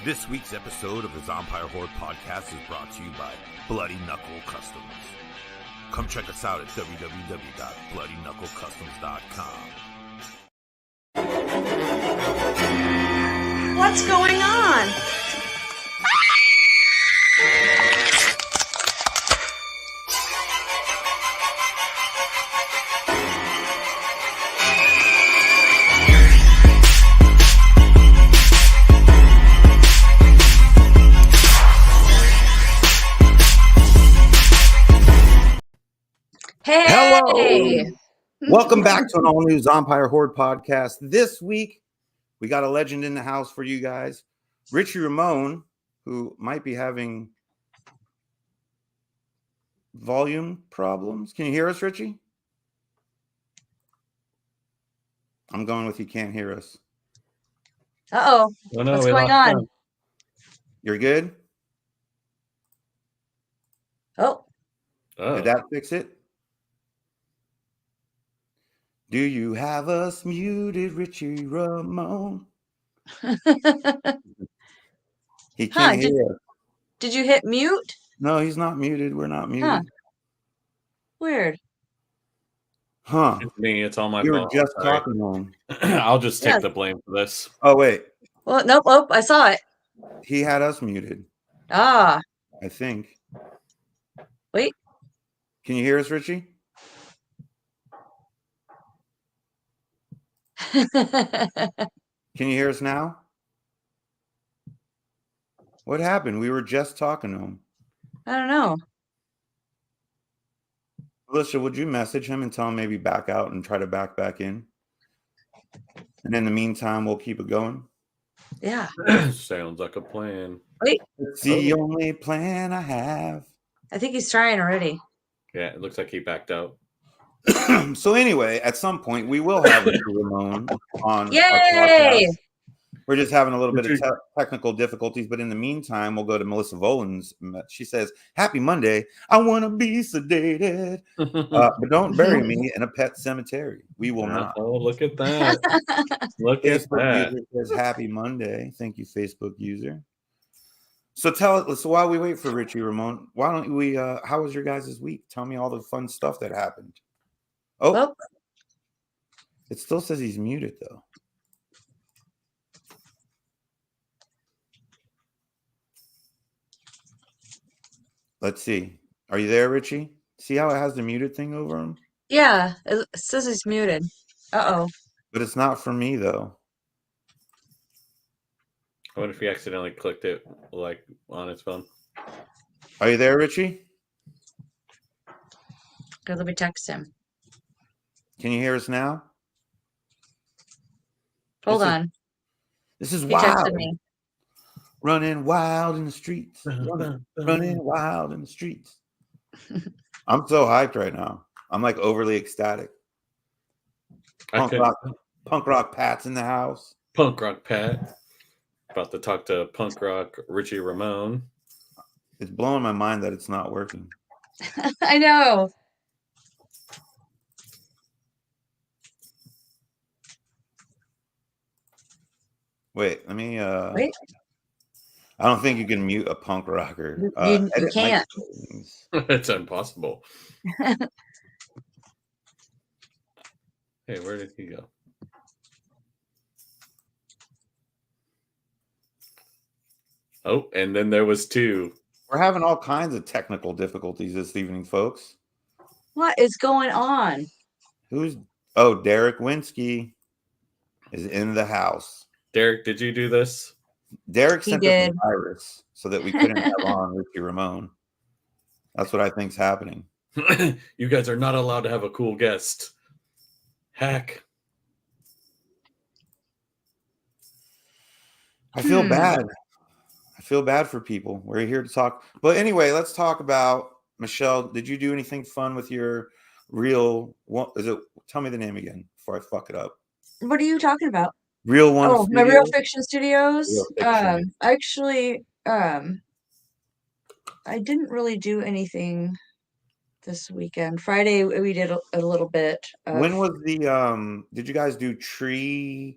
This week's episode of the Zompire Horde podcast is brought to you by Bloody Knuckle Customs. Come check us out at www.bloodyknucklecustoms.com. What's going on? Hey! Hello! Welcome back to an all-new Zompire Horde podcast. This week, we got a legend in the house for you guys. Richie Ramone, who might be having volume problems. Can you hear us, Richie? I'm going with you can't hear us. Uh-oh. Oh, no, What's going on? You're good? Oh. Did that fix it? Do you have us muted, Richie Ramone? He can't hear us. Did you hit mute? No, he's not muted. We're not muted. Huh. Weird. Huh. It's me. It's all my You were fault. just Sorry. talking on. I'll just take the blame for this. Oh, wait. Well, nope. Oh, I saw it. He had us muted, Ah. I think. Wait. Can you hear us, Richie? Can you hear us now? What happened? We were just talking to him. I don't know. Alicia, would you message him and tell him maybe back out and try to back in? And in the meantime, we'll keep it going. Yeah. Sounds like a plan. Wait. It's the only plan I have. I think he's trying already. Yeah, it looks like he backed out. So anyway, at some point, we will have Richie Ramone on. Yay! Our podcast. We're just having a little bit of technical difficulties, but in the meantime, we'll go to Melissa Volan's. She says, "Happy Monday. I want to be sedated, but don't bury me in a pet cemetery. We will not." Oh, look at that! Look at Facebook that! user says, "Happy Monday." Thank you, Facebook user. So tell us. So while we wait for Richie Ramone, why don't we? How was your guys' week? Tell me all the fun stuff that happened. Oh, it still says he's muted though. Let's see. Are you there, Richie? See how it has the muted thing over him? Yeah. It says he's muted. Uh-oh. But it's not for me though. I wonder if he accidentally clicked it like on his phone. Are you there, Richie? Okay, let me text him. Can you hear us now? Hold on. This is He wild. texted me. Running wild in the streets. Running wild in the streets. I'm so hyped right now. I'm like overly ecstatic. Punk rock Pat's in the house. Punk rock Pat. About to talk to punk rock Richie Ramone. It's blowing my mind that it's not working. I know. Wait, let me Wait. I don't think you can mute a punk rocker. You can't. It's impossible. Hey, where did he go? Oh, and then there was two. We're having all kinds of technical difficulties this evening, folks. What is going on? Derek Winsky is in the house. Derek, did you do this? Derek sent us a virus so that we couldn't have on Richie Ramone. That's what I think's happening. You guys are not allowed to have a cool guest. Hack. I feel bad. I feel bad for people. We're here to talk. But anyway, let's talk about Michelle. Did you do anything fun with your real? Tell me the name again before I fuck it up. What are you talking about? Real One. Oh, my Real Fiction Studios. Real Fiction. Actually, I didn't really do anything this weekend. Friday we did a little bit. When was the? Did you guys do tree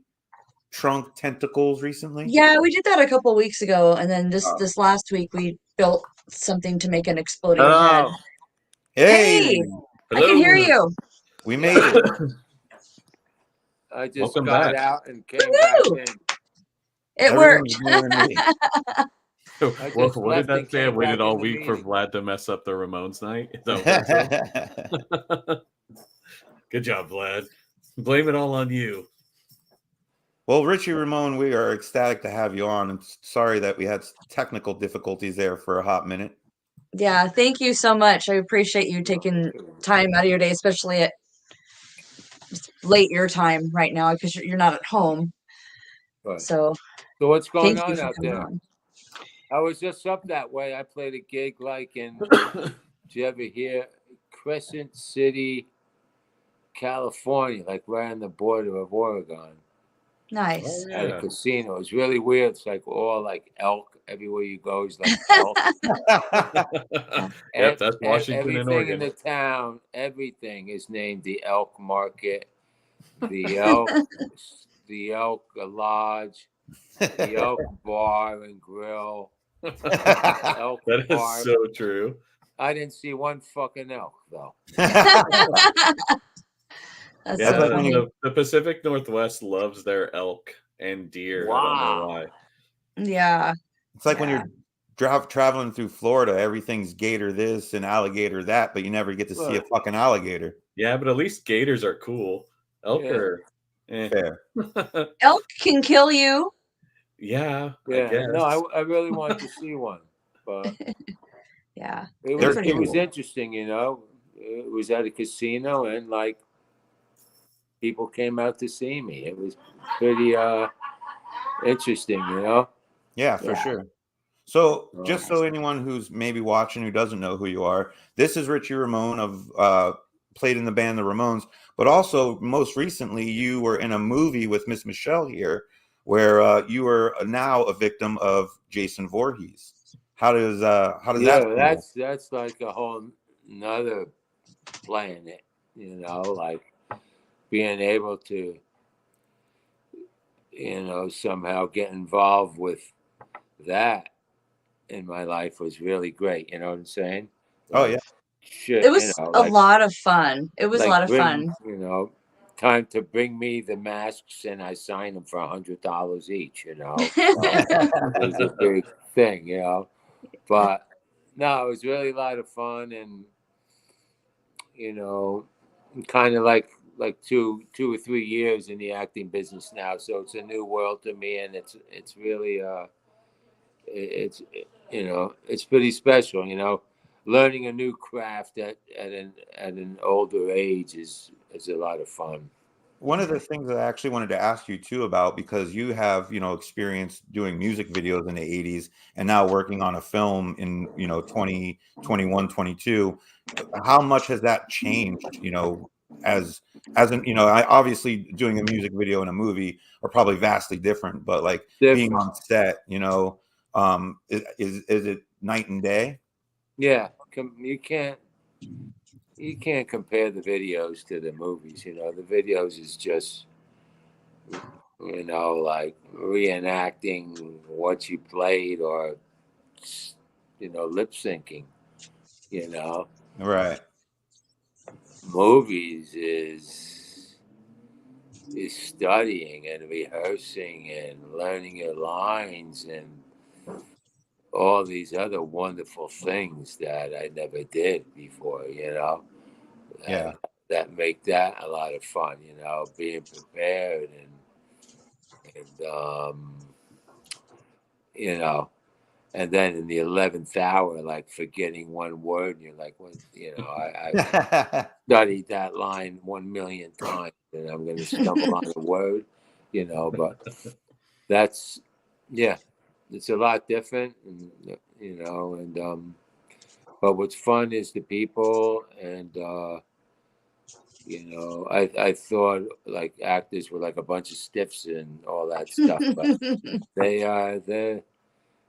trunk tentacles recently? Yeah, we did that a couple weeks ago, and then Oh. this last week we built something to make an exploding head. Oh, Hey, I can hear you. We made it. I just Welcome got back. out and came back Woo! in. It Everyone's worked. ignoring me. I Well, just what did left and that say? I came waited back all in the week for meeting. Vlad to mess up the Ramones night. Is that what that said? Good job, Vlad. Blame it all on you. Well, Richie Ramone, we are ecstatic to have you on. And sorry that we had technical difficulties there for a hot minute. Yeah, thank you so much. I appreciate you taking time out of your day, especially at late your time right now because you're not at home. Right. So what's going thank you on for out coming there? on. I was just up that way. I played a gig like in, did you ever hear Crescent City, California, like right on the border of Oregon. Nice. Oh, At a yeah. casino. It's really weird. It's like all like elk. Everywhere you go is like elk. Yep, that's Washington everything and Oregon. in the town, everything is named the Elk Market, the Elk, the Elk Lodge, the Elk Bar and Grill, Elk That is Park. so true. I didn't see one fucking elk though. That's Yeah, so funny. the Pacific Northwest loves their elk and deer. I don't know why. Yeah. It's like when you're traveling through Florida, everything's gator this and alligator that, but you never get to see a fucking alligator. Yeah, but at least gators are cool. Elk are fair. Elk can kill you. Yeah, I Yeah, guess. no, I really wanted to see one, but yeah, it was interesting, you know. It was at a casino, and like people came out to see me. It was pretty interesting, you know. Yeah, for sure. So, just so anyone who's maybe watching who doesn't know who you are, this is Richie Ramone of played in the band The Ramones, but also most recently you were in a movie with Miss Michelle here, where you are now a victim of Jason Voorhees. How does that feel? That's like a whole another planet, you know, like being able to, you know, somehow get involved with that in my life was really great. You know what I'm saying? Oh yeah. Shit, It was a lot of fun. It was a lot of fun. You know, time to bring me the masks, and I signed them for $100 each. You know, so it was a big thing. You know, but no, it was really a lot of fun, and you know, kind of like 2 or 3 years in the acting business now, so it's a new world to me, and it's really it's you know, it's pretty special. You know, learning a new craft at an older age is a lot of fun. One of the things that I actually wanted to ask you too about, because you have, experience doing music videos in the 80s and now working on a film in, 2021, 22, how much has that changed, as I obviously doing a music video and a movie are probably vastly different, but like being on set, is it night and day? Yeah, you can't compare the videos to the movies. You know, the videos is just, you know, like reenacting what you played or, you know, lip syncing, you know. Right. Movies is studying and rehearsing and learning your lines and all these other wonderful things that I never did before, you know. Yeah. That make that a lot of fun, you know, being prepared and you know, and then in the 11th hour, like forgetting one word, and you're like, what, you know, I studied that line 1,000,000 times, and I'm going to stumble on a word, you know, but that's, yeah, it's a lot different, and, you know, and, but what's fun is the people, and, you know, I thought like actors were like a bunch of stiffs and all that stuff, but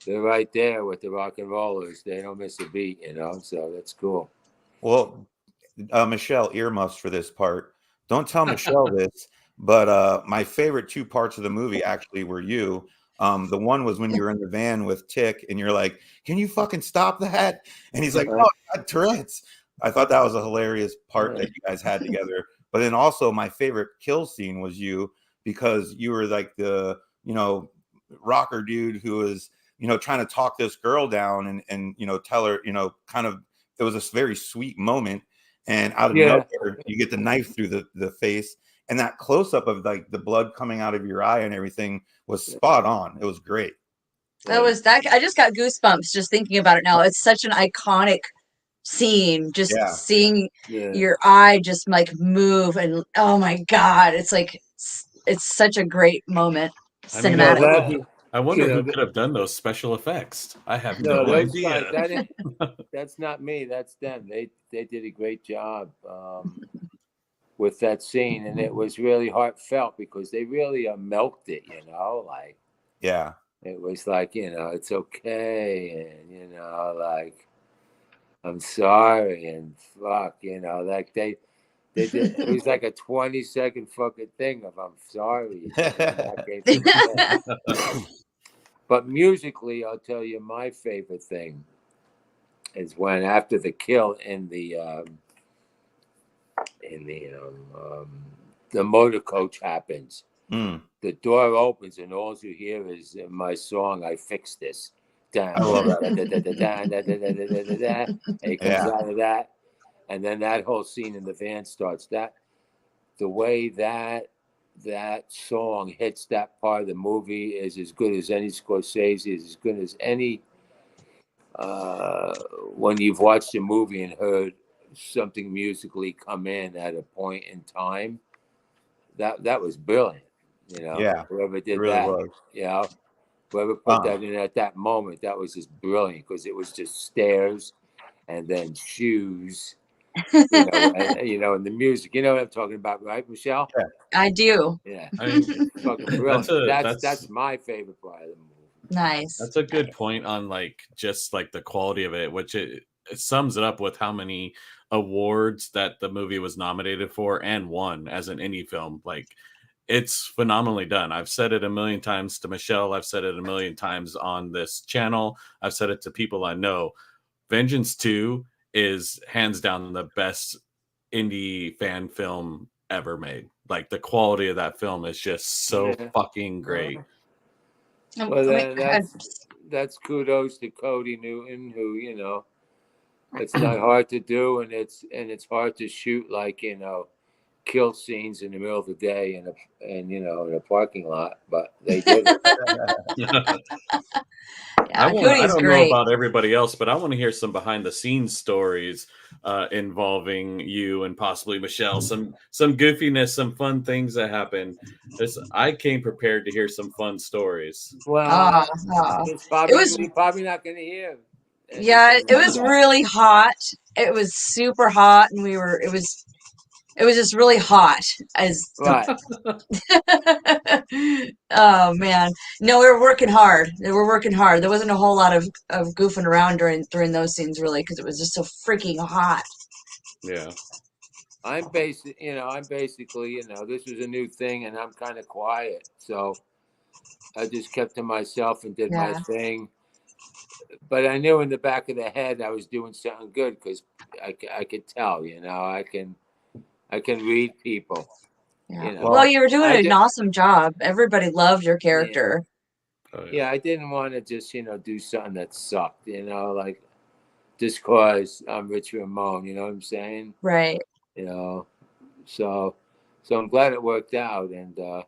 they're right there with the rock and rollers. They don't miss a beat, you know. So that's cool. Well, Michelle, earmuffs for this part. Don't tell Michelle this, But my favorite two parts of the movie actually were you. The one was when you were in the van with Tick, and you're like, "Can you fucking stop that?" And he's like, "Oh, I got Tourette's." I thought that was a hilarious part that you guys had together. But then also my favorite kill scene was you, because you were like the, rocker dude who was, trying to talk this girl down and tell her, kind of, it was a very sweet moment. And out of nowhere, you get the knife through the face. And that close up of like the blood coming out of your eye and everything was spot on. It was great. That was that. I just got goosebumps just thinking about it now. It's such an iconic scene. Just seeing your eye just like move, and oh my god, it's like it's such a great moment. Cinematic. I wonder who could have done those special effects. I have no idea. That's not me. That's them. They did a great job with that scene, and it was really heartfelt because they really milked it. Like it was like it's okay, and like I'm sorry, and fuck, like they did. It was like a 20-second fucking thing of I'm sorry. But musically, I'll tell you, my favorite thing is when after the kill in the motor coach happens. The door opens and all you hear is my song, I Fixed This. And it comes out of that. And then that whole scene in the van starts. The way that song hits that part of the movie is as good as any Scorsese, is as good as any when you've watched a movie and heard something musically come in at a point in time. That was brilliant. Whoever did really that, was. whoever put that in at that moment, that was just brilliant because it was just stairs and then shoes, and the music. You know what I'm talking about, right, Michelle? Yeah. I do. Yeah, I mean, it's fucking brilliant. That's my favorite part of the movie. Nice. That's a good point on like just like the quality of it, which it sums it up with how many awards that the movie was nominated for and won as an indie film. Like, it's phenomenally done. I've said it a million times to Michelle. I've said it a million times on this channel. I've said it to people I know. Vengeance 2 is hands down the best indie fan film ever made. Like, the quality of that film is just so fucking great. Well, that's kudos to Cody Newton, who it's not hard to do, and it's hard to shoot like kill scenes in the middle of the day in a parking lot, but they did it. I don't know about everybody else, but I want to hear some behind the scenes stories involving you and possibly Michelle. Some goofiness, some fun things that happened. I came prepared to hear some fun stories. Well, it's probably not going to hear. Yeah, it was really hot. It was super hot, and it was just really hot. Oh man, no, we were working hard. There wasn't a whole lot of goofing around during those scenes, really, because it was just so freaking hot. Yeah, I'm basically, this was a new thing, and I'm kind of quiet, so I just kept to myself and did my thing. But I knew in the back of the head I was doing something good because I could tell, I can read people. Yeah. Well, you were doing an awesome job. Everybody loved your character. Yeah, I didn't want to just, do something that sucked, like just cause I'm Richie Ramone, you know what I'm saying? Right. So I'm glad it worked out. And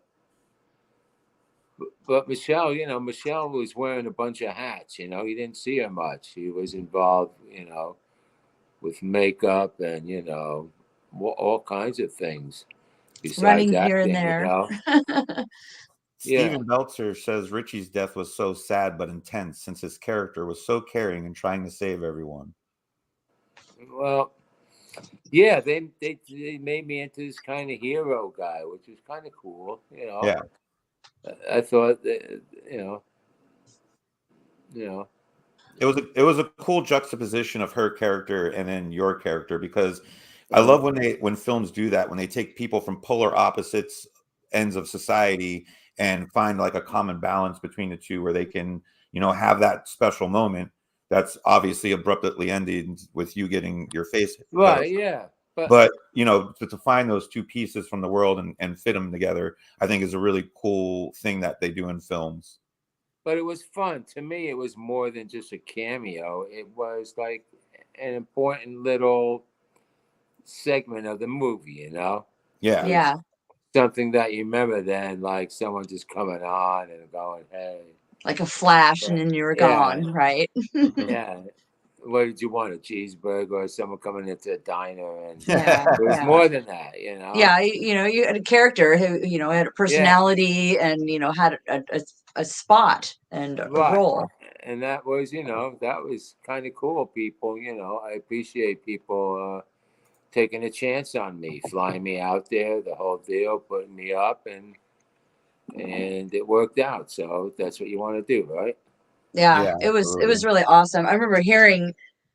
but Michelle, Michelle was wearing a bunch of hats. You didn't see her much. She was involved, with makeup and all kinds of things besides running acting, here and there. Steven Belzer says Richie's death was so sad but intense since his character was so caring and trying to save everyone. Well, yeah, they made me into this kind of hero guy, which was kind of cool. Yeah. I thought that, It was a cool juxtaposition of her character and then your character, because I love when films do that, when they take people from polar opposites ends of society and find like a common balance between the two where they can, you know, have that special moment that's obviously abruptly ended with you getting your face hit. Right, yeah. But you know, to find those two pieces from the world and fit them together, I think is a really cool thing that they do in films. But it was fun. To me, it was more than just a cameo. It was like an important little segment of the movie, you know? Yeah. Yeah. Something that you remember then, like someone just coming on and going, hey. Like a flash and then you were gone, right? Yeah. What did you want? A cheeseburger or someone coming into a diner? And yeah, it was more than that, you know? Yeah, you know, you had a character who, you know, had a personality and, you know, had a spot and a role. And that was, you know, that was kind of cool. People, you know, I appreciate people taking a chance on me, flying me out there, the whole deal, putting me up, and it worked out. So that's what you want to do, right? Yeah, it was really awesome. I remember hearing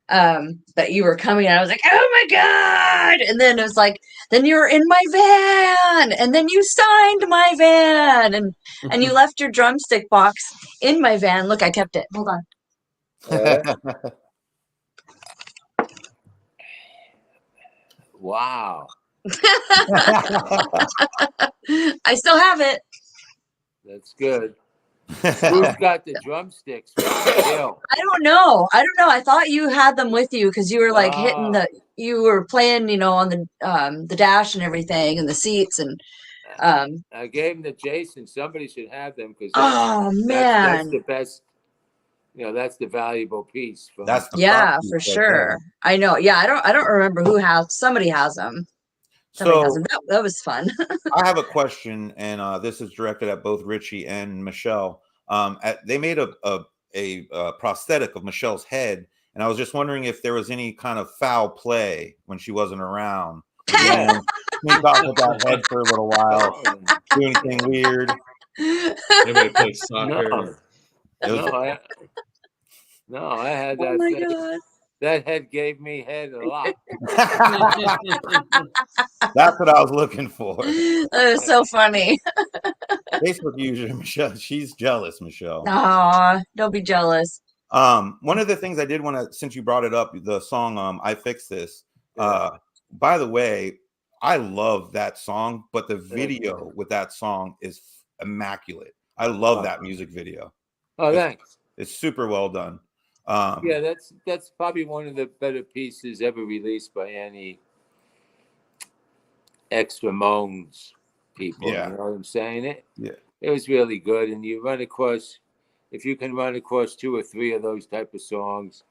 that you were coming and I was like, oh my God. And then it was like, then you were in my van and then you signed my van and you left your drumstick box in my van. Look, I kept it. Hold on. Wow. I still have it. That's good. Who's got the drumsticks? I don't know. I thought you had them with you because you were like hitting you were playing, you know, on the dash and everything and the seats and I gave them to Jason. Somebody should have them because that's the best. You know, that's the valuable piece. For sure. I know. Yeah, I don't remember who has. Somebody has them. That was fun. I have a question, and this is directed at both Richie and Michelle. They made a prosthetic of Michelle's head, and I was just wondering if there was any kind of foul play when she wasn't around. Sneak off with that head for a little while, do anything weird. Maybe play soccer. No, I had that. Oh my God. That head gave me head a lot. That's what I was looking for. That was so funny. Facebook user Michelle, she's jealous, Michelle. Aw, don't be jealous. One of the things I did want to, since you brought it up, the song I Fixed This. By the way, I love that song, but the video with that song is immaculate. I love that music video. Oh, thanks. It's super well done. Yeah, that's probably one of the better pieces ever released by any ex-Ramones people. Yeah. You know what I'm saying? It was really good. And you run across, if you can run across 2 or 3 of those type of songs,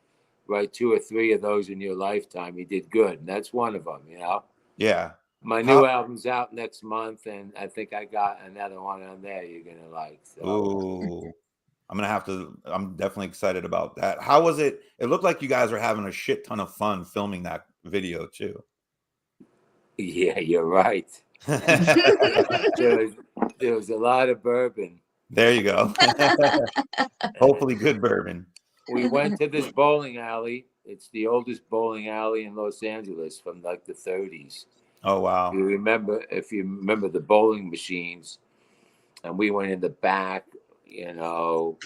write 2 or 3 of those in your lifetime, you did good. And that's one of them, you know? Yeah. My new album's out next month, and I think I got another one on there you're going to like. So. Ooh. I'm definitely excited about that. How was it? It looked like you guys were having a shit ton of fun filming that video too. Yeah, you're right. There was a lot of bourbon. There you go. Hopefully good bourbon. We went to this bowling alley. It's the oldest bowling alley in Los Angeles from like the 30s. Oh, wow. If you remember the bowling machines, and we went in the back, you know,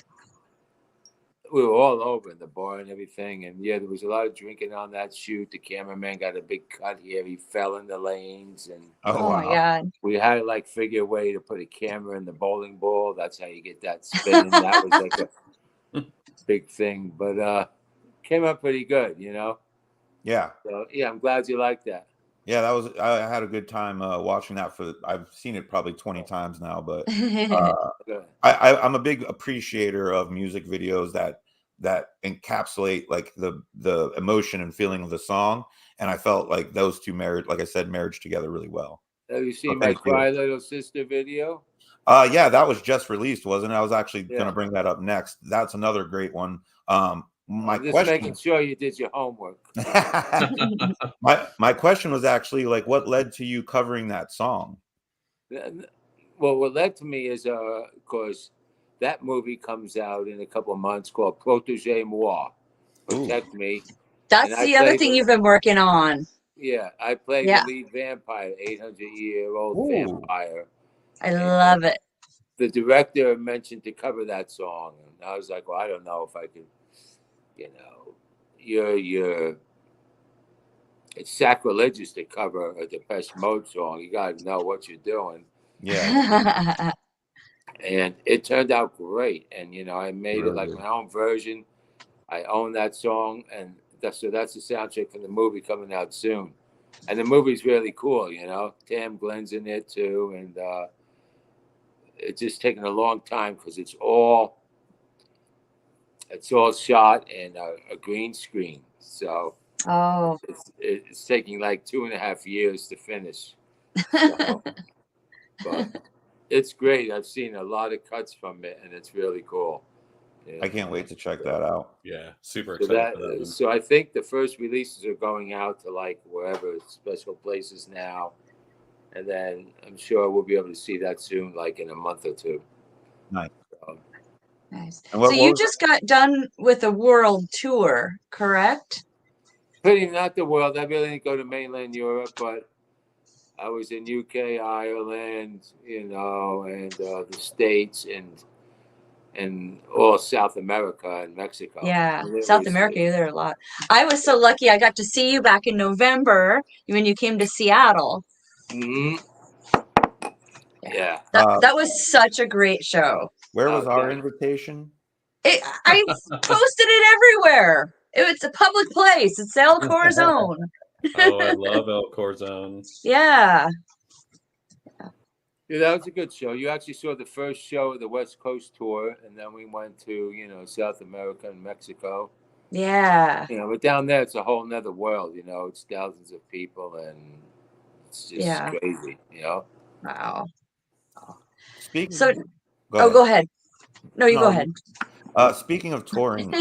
we were all over in the bar and everything. And yeah, there was a lot of drinking on that shoot. The cameraman got a big cut here. He fell in the lanes. And oh my God. We had to like figure a way to put a camera in the bowling ball. That's how you get that spin. That was like a big thing, but came out pretty good, you know? Yeah. So yeah, I'm glad you liked that. Yeah, I had a good time watching that. I've seen it probably 20 times now, but I'm a big appreciator of music videos that encapsulate like the emotion and feeling of the song, and I felt like those two married together really well. Have you seen my Cry Little Sister video? Yeah, that was just released, wasn't it? I was actually going to bring that up next. That's another great one. Making sure you did your homework. my question was actually like, what led to you covering that song? Well, what led to me is because that movie comes out in a couple of months called Protégez Moi, Protect Me. That's the other thing you've been working on. Yeah, I played the lead vampire, 800-year-old vampire, I love it. The director mentioned to cover that song, and I was like, well, I don't know if I could, you know, it's sacrilegious to cover a Depeche Mode song. You got to know what you're doing. Yeah. And it turned out great. And, you know, I made it like my own version. I own that song. And that's the soundtrack for the movie coming out soon. And the movie's really cool, you know. Tam Glenn's in it too. And it's just taken a long time because it's all shot in a green screen. So it's taking like 2.5 years to finish. So, but it's great. I've seen a lot of cuts from it, and it's really cool. Yeah. I can't wait to check that out. Yeah, super excited for that one. So I think the first releases are going out to like wherever special places now, and then I'm sure we'll be able to see that soon, like in a month or two. Nice. Nice. So you just got done with a world tour, correct? Pretty not the world. I really didn't go to mainland Europe, but I was in UK, Ireland, you know, and the States and all South America and Mexico. Yeah, South America, there are a lot. I was so lucky I got to see you back in November when you came to Seattle. Mm-hmm. Yeah. That was such a great show. Where was our invitation? I posted it everywhere. It's a public place. It's El Corazon. Oh, I love El Corazon. Yeah. Yeah, that was a good show. You actually saw the first show of the West Coast tour, and then we went to, you know, South America and Mexico. Yeah. You know, but down there, it's a whole nother world, you know. It's thousands of people, and it's just crazy, you know. Wow. Go ahead. No, you go ahead. Speaking of touring,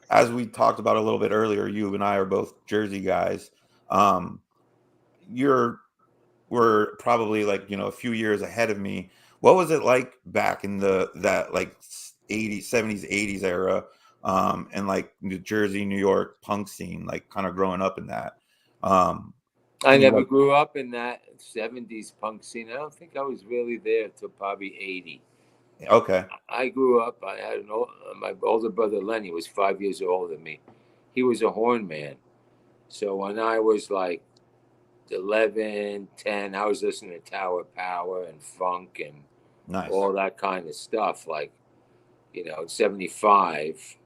as we talked about a little bit earlier, you and I are both Jersey guys. We're probably like, you know, a few years ahead of me. What was it like back in that like 80s, 70s, 80s era, and like New Jersey, New York punk scene, like kind of growing up in that? I never grew up in that 70s punk scene. I don't think I was really there till probably 80. Okay. I grew up, I had my older brother Lenny was 5 years older than me. He was a horn man. So when I was like 11, 10, I was listening to Tower Power and funk and all that kind of stuff. Like, you know, in 75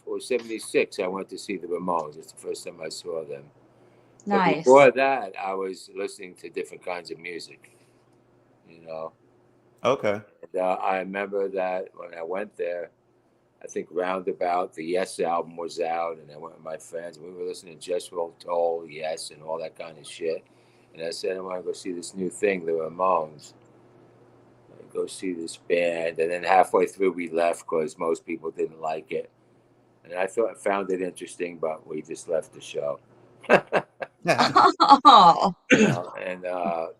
or 76, I went to see the Ramones. It's the first time I saw them. Nice. But before that, I was listening to different kinds of music, you know. Okay. And, I remember that when I went there, I think Roundabout, the Yes album was out, and I went with my friends. We were listening to Just Roll Toll, Yes, and all that kind of shit. And I said, I want to go see this new thing, the Ramones. I go see this band. And then halfway through, we left because most people didn't like it. And I found it interesting, but we just left the show. Oh. You know,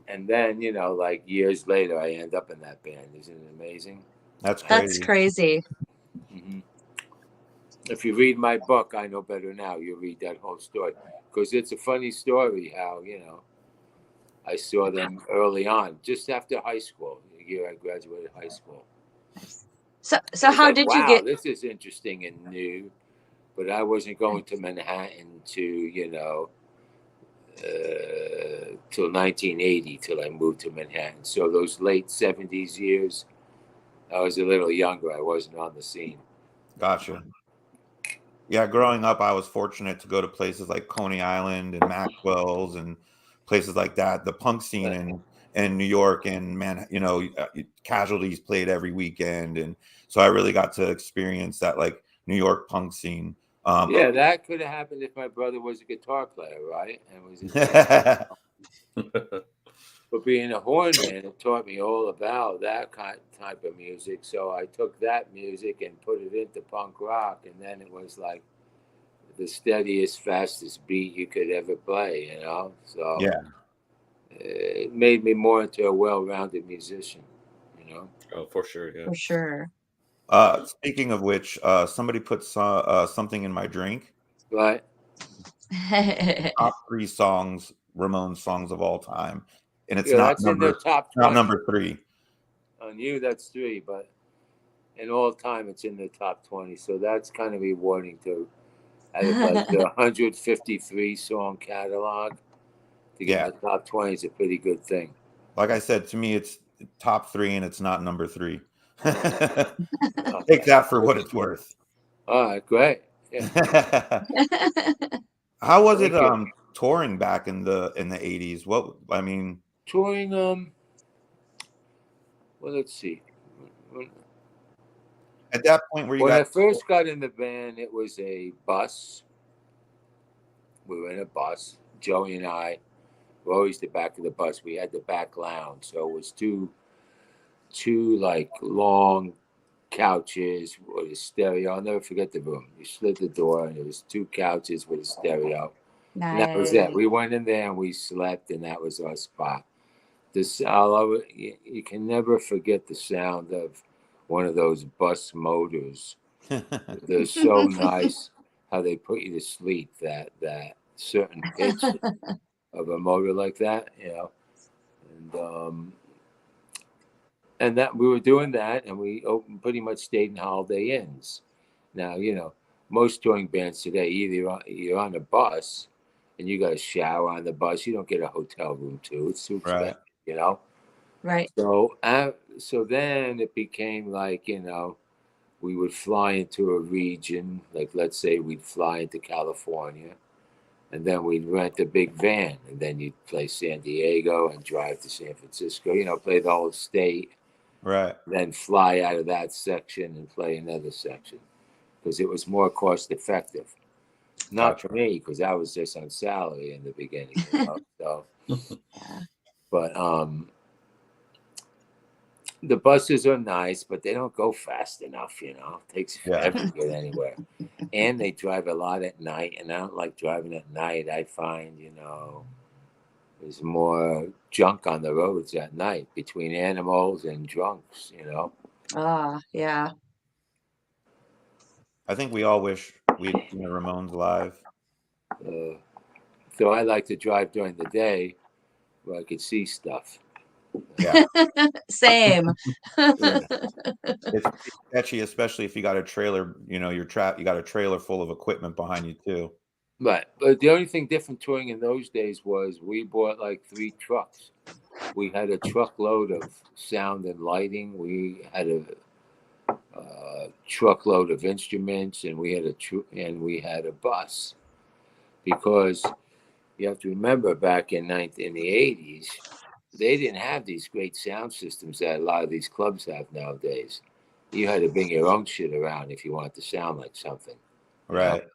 and then, you know, like years later, I end up in that band. Isn't it amazing? That's crazy. That's crazy. Mm-hmm. If you read my book, I Know Better Now, you'll read that whole story. Because it's a funny story how, you know, I saw them early on, just after high school, the year I graduated high school. So how did you get... This is interesting and new. But I wasn't going to Manhattan to, you know, till 1980, till I moved to Manhattan. So those late 70s years, I was a little younger. I wasn't on the scene. Gotcha. Yeah, growing up, I was fortunate to go to places like Coney Island and Maxwell's and places like that. The punk scene in New York and you know, Casualties played every weekend, and so I really got to experience that like New York punk scene. Yeah, that could have happened if my brother was a guitar player, right? And was but being a horn man, it taught me all about that type of music. So I took that music and put it into punk rock, and then it was like the steadiest, fastest beat you could ever play, you know? So yeah, it made me more into a well-rounded musician, you know? Oh, for sure, yeah. For sure. Speaking of which, somebody put something in my drink. Right. Top 3 songs, Ramones songs of all time. and it's that's in the top 20. Not number 3. On you, that's 3, but in all time, it's in the top 20. So that's kind of rewarding to out of like the 153 song catalog to get in the top 20 is a pretty good thing. Like I said, to me, it's top 3, and it's not number 3. Take that for what it's worth. All right, great. Yeah. How was it touring back in the 80s? Touring well, let's see. At that point where when I first got in the band, it was a bus. We were in a bus. Joey and I were always the back of the bus. We had the back lounge, so it was two like long couches with a stereo. I'll never forget the room. You slid the door, and there was 2 couches with a stereo. Nice. And that was it. We went in there and we slept, and that was our spot. You can never forget the sound of one of those bus motors. They're so nice how they put you to sleep. That certain pitch of a motor like that, and that we were doing that, and we pretty much stayed in Holiday Inns. Now, most touring bands today, either you're on a bus and you got a shower on the bus. You don't get a hotel room too. It's too expensive, Right. So then it became like, we would fly into a region, like let's say we'd fly into California, and then we'd rent a big van, and then you'd play San Diego and drive to San Francisco, play the whole state. Right. Then fly out of that section and play another section because it was more cost effective. Not for me, because I was just on salary in the beginning. So, but the buses are nice, but they don't go fast enough. It takes forever to get anywhere, and they drive a lot at night. And I don't like driving at night. I find there's more junk on the roads at night between animals and drunks. Yeah. I think we all wish we'd seen the Ramones live. So I like to drive during the day where I could see stuff. Yeah. Same. It's sketchy, especially if you got a trailer, you got a trailer full of equipment behind you too. Right. But the only thing different touring in those days was we bought like 3 trucks. We had a truckload of sound and lighting. We had a truckload of instruments, and we had a bus, because you have to remember back in the 80s, they didn't have these great sound systems that a lot of these clubs have nowadays. You had to bring your own shit around if you wanted to sound like something. Right.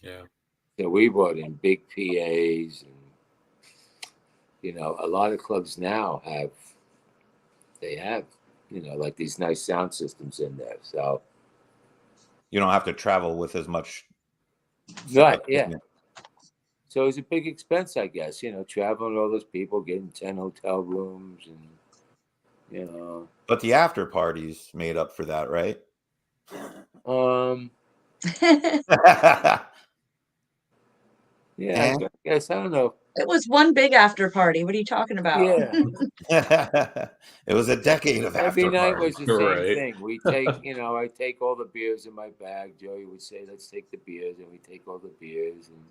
Yeah. So we brought in big PAs, and a lot of clubs now have like these nice sound systems in there. So you don't have to travel with as much. Right. Yeah. So it was a big expense, I guess, traveling with all those people, getting 10 hotel rooms, and, But the after parties made up for that, right? Yeah, I guess. I don't know. It was one big after party. What are you talking about? Yeah. It was a decade of every after night parties. was the same thing. We take, I take all the beers in my bag. Joey would say, "Let's take the beers," and we take all the beers and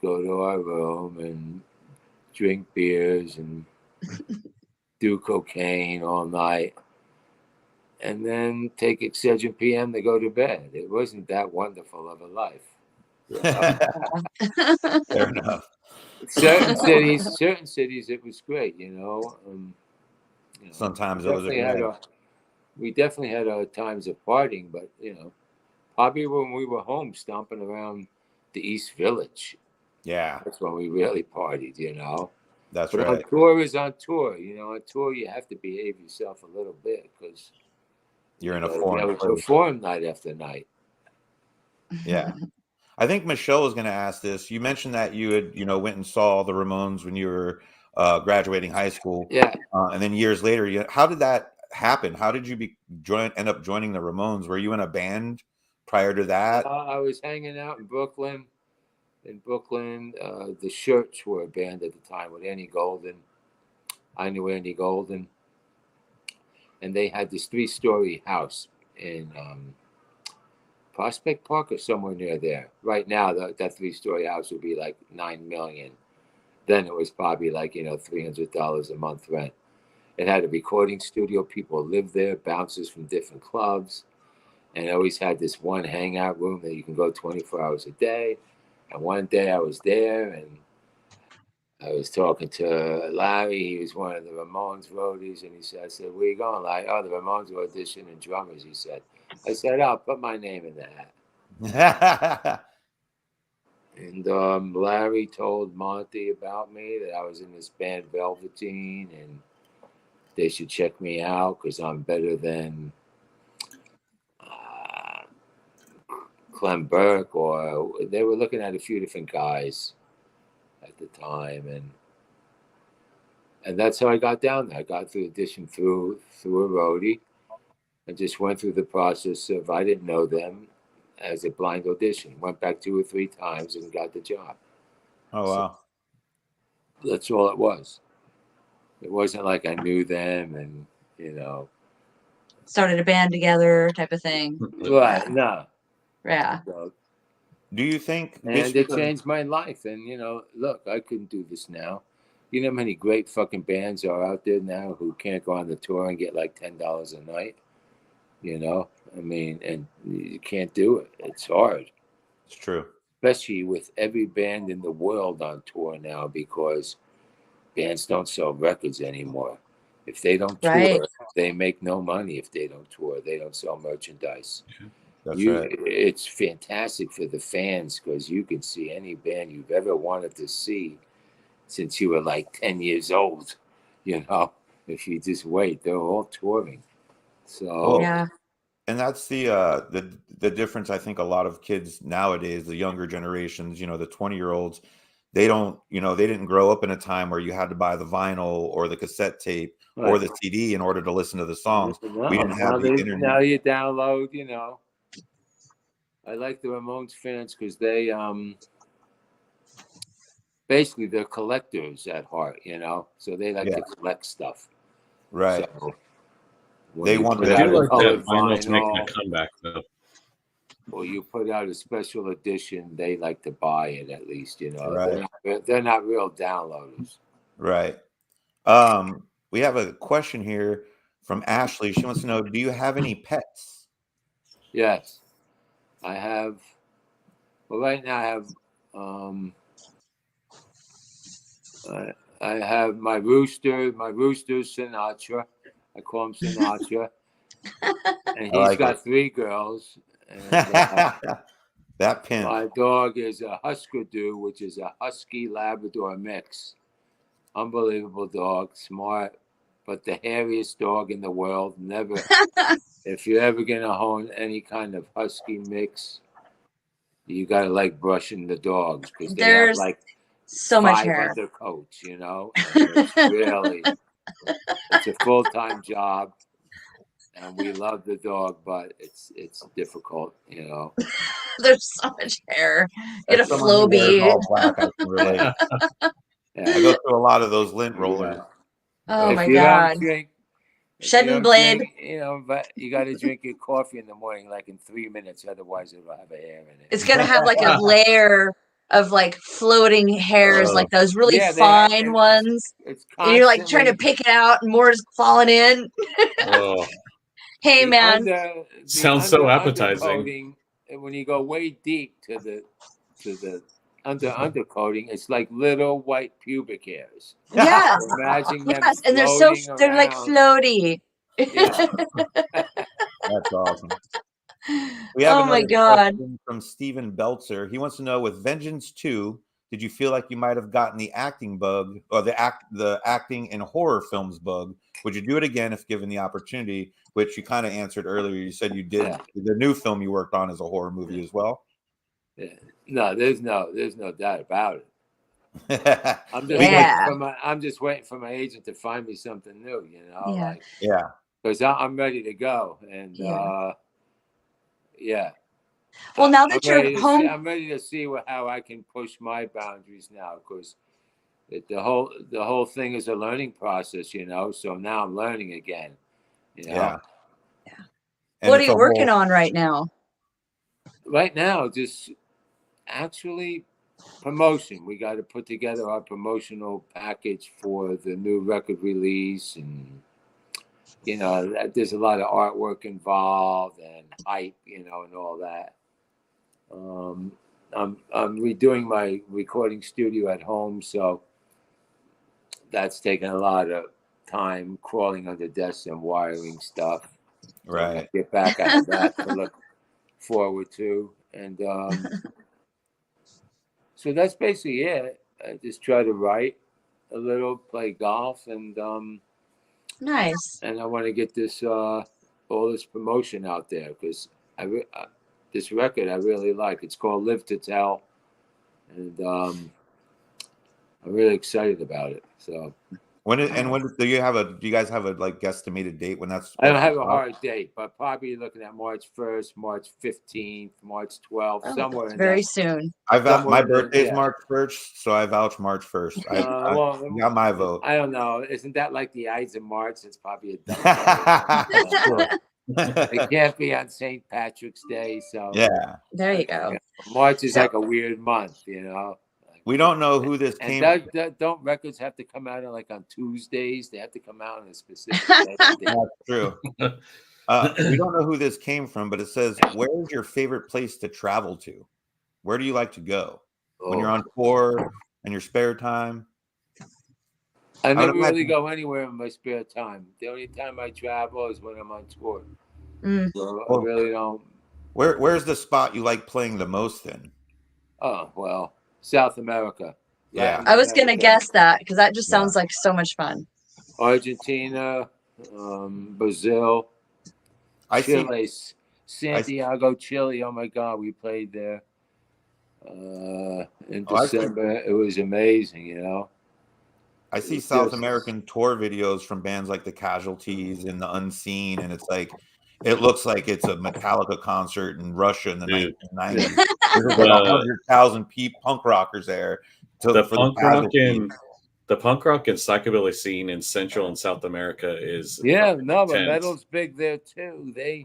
go to our room and drink beers and do cocaine all night, and then take Excedrin PM to go to bed. It wasn't that wonderful of a life. Fair enough. Certain cities, it was great. Sometimes it was we definitely had our times of partying, but probably when we were home stomping around the East Village. Yeah, that's when we really partied. That's but right. on tour is on tour. On tour you have to behave yourself a little bit because you're in a foreign place. Perform night after night. Yeah. I think Michelle was going to ask this. You mentioned that you had, went and saw the Ramones when you were graduating high school. Yeah. And then years later, how did that happen? How did you end up joining the Ramones? Were you in a band prior to that? I was hanging out in Brooklyn. The Shirts were a band at the time with Annie Golden. I knew Andy Golden. And they had this 3-story house in Prospect Park or somewhere near there. Right now, that 3-story house would be like $9 million. Then it was probably like, $300 a month rent. It had a recording studio. People lived there, bouncers from different clubs. And it always had this one hangout room that you can go 24 hours a day. And one day I was there and I was talking to Larry. He was one of the Ramones roadies. And I said, where you going, Larry? Oh, the Ramones were auditioning drummers, he said. I said, I'll put my name in the hat. And Larry told Monty about me, that I was in this band Velveteen and they should check me out because I'm better than Clem Burke, or they were looking at a few different guys at the time, and that's how I got down there. I got through audition through a roadie, and just went through the process of, I didn't know them, as a blind audition. Went back 2 or 3 times and got the job. Oh wow! So that's all it was. It wasn't like I knew them and started a band together type of thing. Right? No. Yeah. So, do you think? And it changed my life. And look, I couldn't do this now. You know how many great fucking bands are out there now who can't go on the tour and get like $10 a night? I mean, and you can't do it. It's hard. It's true. Especially with every band in the world on tour now, because bands don't sell records anymore. If they don't tour, they make no money. If they don't tour, they don't sell merchandise. That's right. It's fantastic for the fans because you can see any band you've ever wanted to see since you were like 10 years old. If you just wait, they're all touring. So yeah. And that's the difference. I think a lot of kids nowadays, the younger generations, the 20-year-olds, they don't, they didn't grow up in a time where you had to buy the vinyl or the cassette tape or the CD in order to listen to the songs. No, we didn't have the internet. Now you download, I like the Ramones fans because they basically they're collectors at heart, so they like to collect stuff. Right. So, they want to do like that vinyl's making a comeback though. Well, you put out a special edition, they like to buy it at least, Right. They're not real downloaders. Right. We have a question here from Ashley. She wants to know, do you have any pets? Yes. I have. Well, right now I have. I have my rooster. My rooster's Sinatra. I call him Sinatra, and he's got 3 girls. And, that pimp. My dog is a Husker-Du, which is a Husky Labrador mix. Unbelievable dog, smart, but the hairiest dog in the world. Never. If you're ever gonna own any kind of Husky mix, you gotta like brushing the dogs because they have like so much hair. Undercoats, It's really, it's a full-time job, and we love the dog, but it's difficult, There's so much hair. Get a Flowbee. All black, I can relate. I go through a lot of those lint rollers. Oh my God. Shedding blade. But you got to drink your coffee in the morning, like in 3 minutes. Otherwise, it'll have a hair in it. It's gonna have like a layer of like floating hairs, like those really fine ones. And you're like trying to pick it out, and more is falling in. Hey, man. Sounds so appetizing. When you go way deep to the undercoating, it's like little white pubic hairs. Yes. Imagine them and they're like floaty. Yeah. That's awesome. We have my God. From Steven Belzer. He wants to know, with Vengeance 2, did you feel like you might have gotten the acting bug, or the acting in horror films bug? Would you do it again if given the opportunity? Which you kind of answered earlier. You said you did. The new film you worked on is a horror movie as well. Yeah. No, there's no doubt about it. I'm just waiting for my agent to find me something new. Because I'm ready to go, and Well, now that you're home, I'm ready to see how I can push my boundaries now, because the whole thing is a learning process, you know. So now I'm learning again, you know. Yeah. What are you working on right now? Right now, just actually promotion. We got to put together our promotional package for the new record release, and you know, there's a lot of artwork involved and hype, you know, and all that. I'm redoing my recording studio at home, so that's taken a lot of time crawling under desks and wiring stuff. Right. So get back at that to look forward to, and so that's basically it. I just try to write a little, play golf, and nice. And I want to get this all this promotion out there because this record I really like. It's called Live to Tell, and I'm really excited about it. So when do you guys have a like guesstimated date when that's? I don't have a hard date, but probably looking at March 1st, March 15th, March 12th, somewhere in very that. soon. My birthday's March 1st, so I vouch March 1st. I got my vote. I don't know. Isn't that like the Ides of March? It's probably a it can't be on St. Patrick's Day, so yeah. There you go. March is like a weird month, you know. We don't know who this came. And don't records have to come out on Tuesdays? They have to come out on a specific day. That's true. We don't know who this came from, but it says, "Where's your favorite place to travel to? Where do you like to go when you're on tour and your spare time?" I never really go anywhere in my spare time. The only time I travel is when I'm on tour. So I really don't. Where's the spot you like playing the most in? Oh, well, South America. Yeah. I was going to guess that because that just sounds like so much fun. Argentina, Brazil, Chile, Santiago, Chile. Oh my God, we played there in December. It was amazing, you know. I see South American tour videos from bands like the Casualties and the Unseen, and it's like it looks like it's a Metallica concert in Russia in the 1990s. There's like 100,000 punk rockers there. The punk rock and psychobilly scene in Central and South America is but metal's big there too. They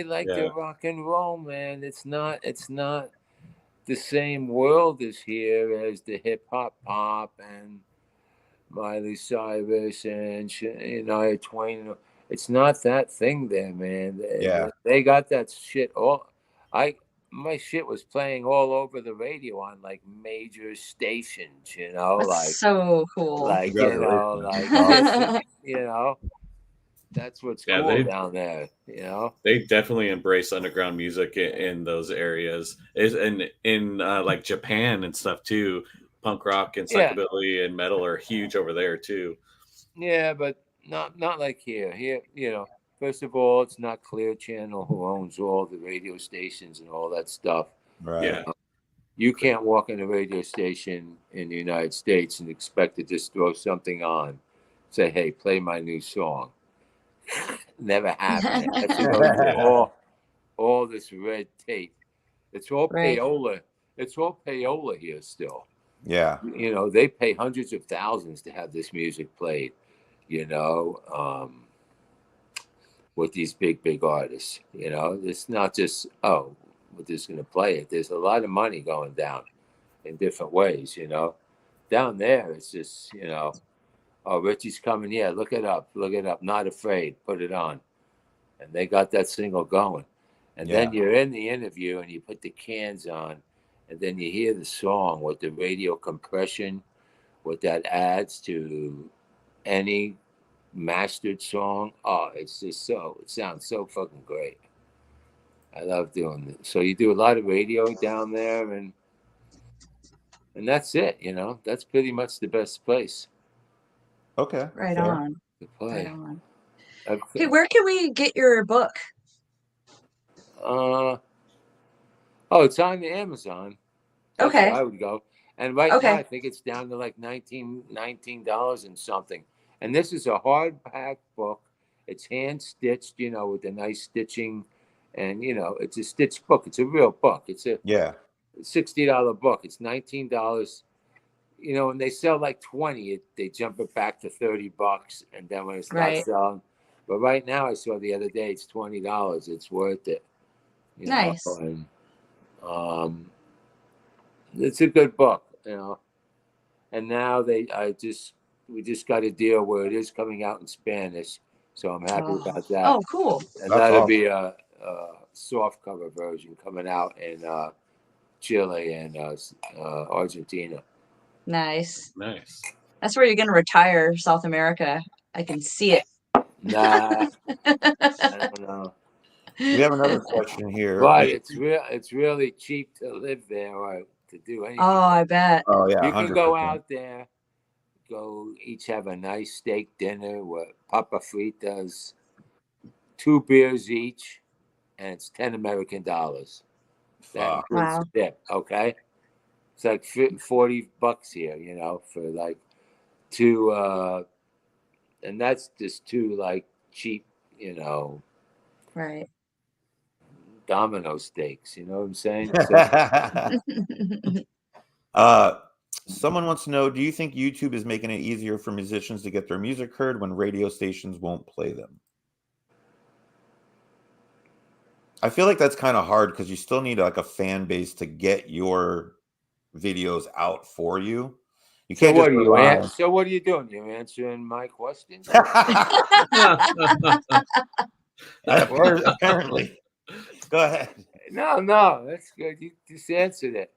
like their rock and roll, man. It's not the same world as here as the hip hop pop and Miley Cyrus and Shania Twain. It's not that thing there, man. They got that shit all. My shit was playing all over the radio on like major stations, you know. That's like so cool. Like that's what's cool down there. You know, they definitely embrace underground music in those areas. In like Japan and stuff too. Punk rock and psychobilly and metal are huge over there too. Yeah, but not like here. Here, you know, first of all, it's not Clear Channel who owns all the radio stations and all that stuff. Right. Yeah. You can't walk in a radio station in the United States and expect to just throw something on, say, "Hey, play my new song." Never happened. That's all this red tape. It's all payola. It's all payola here still. Yeah. You know, they pay hundreds of thousands to have this music played, you know, with these big artists. You know, it's not just, we're just going to play it. There's a lot of money going down in different ways, you know. Down there, it's just, you know, Richie's coming. Yeah, look it up. Not Afraid. Put it on. And they got that single going. And then you're in the interview and you put the cans on. And then you hear the song with the radio compression, what that adds to any mastered song. Oh, it's just it sounds so fucking great. I love doing it. So you do a lot of radio down there, and that's it, you know. That's pretty much the best place. Okay. Right on. To play. Right on. Okay, where can we get your book? It's on the Amazon. That's where I would go. And now I think it's down to like $19 and something. And this is a hardback book. It's hand stitched, you know, with the nice stitching, and you know, it's a stitched book. It's a real book. It's a $60 book. It's $19. you know, when they sell like 20, they jump it back to $30, and then when it's not selling. But right now, I saw the other day it's $20. It's worth it. You know? And it's a good book, you know. And now we just got a deal where it is coming out in Spanish, so I'm happy about that. Oh, cool! And that'll be a soft cover version coming out in Chile and Argentina. Nice. That's where you're going to retire, South America. I can see it. Nah, I don't know. We have another question here. But it's really cheap to live there or to do anything. Oh, I bet. Oh yeah, you can 100%. go out there, go each have a nice steak dinner with papa fritas, 2 beers each, and it's $10 American. That includes the tip, okay? It's like $40 here, you know, for like 2 and that's just 2 like cheap, you know, Domino steaks, you know what I'm saying? So, someone wants to know, do you think YouTube is making it easier for musicians to get their music heard when radio stations won't play them? I feel like that's kind of hard because you still need like a fan base to get your videos out for you. You can't so what are you doing? You're answering my questions? Apparently. Go ahead. No, that's good. You just answered it.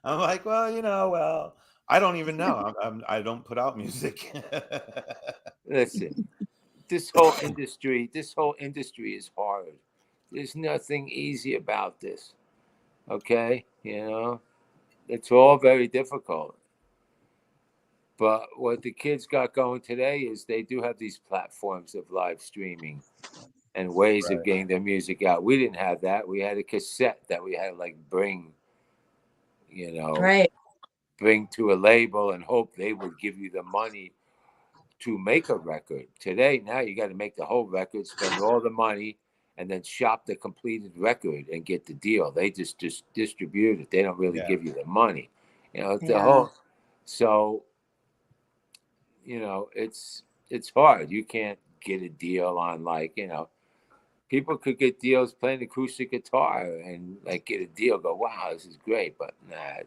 I'm like, well, I don't even know. I don't put out music. Listen, this whole industry is hard. There's nothing easy about this. Okay, you know, it's all very difficult. But what the kids got going today is they do have these platforms of live streaming and ways of getting their music out. We didn't have that. We had a cassette that we had to like bring, you know, bring to a label and hope they would give you the money to make a record. Today, now you got to make the whole record, spend all the money, and then shop the completed record and get the deal. They just distribute it. They don't really give you the money. You know, the whole. So, you know, it's hard. You can't get a deal on like, you know, people could get deals playing acoustic guitar and like get a deal. Go, wow, this is great, but nah,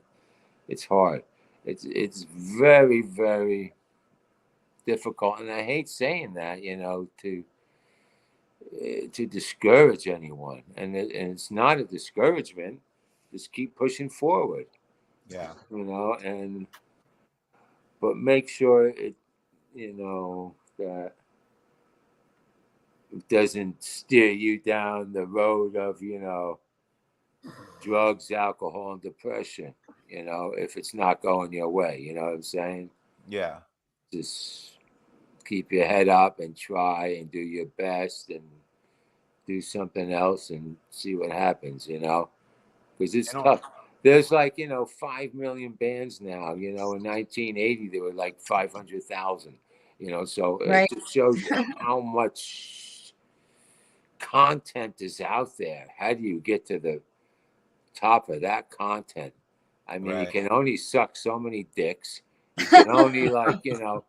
it's hard. It's very, very difficult, and I hate saying that, you know, to discourage anyone, and it's not a discouragement. Just keep pushing forward. Yeah, you know, but make sure it, you know, that it doesn't steer you down the road of, you know, drugs, alcohol, and depression. You know, if it's not going your way, you know what I'm saying? Yeah. Just keep your head up and try and do your best and do something else and see what happens, you know, because it's tough. There's like, you know, 5 million bands now, you know, in 1980, there were like 500,000, you know, so it just shows you how much content is out there. How do you get to the top of that content? I mean, you can only suck so many dicks. You can only like, you know,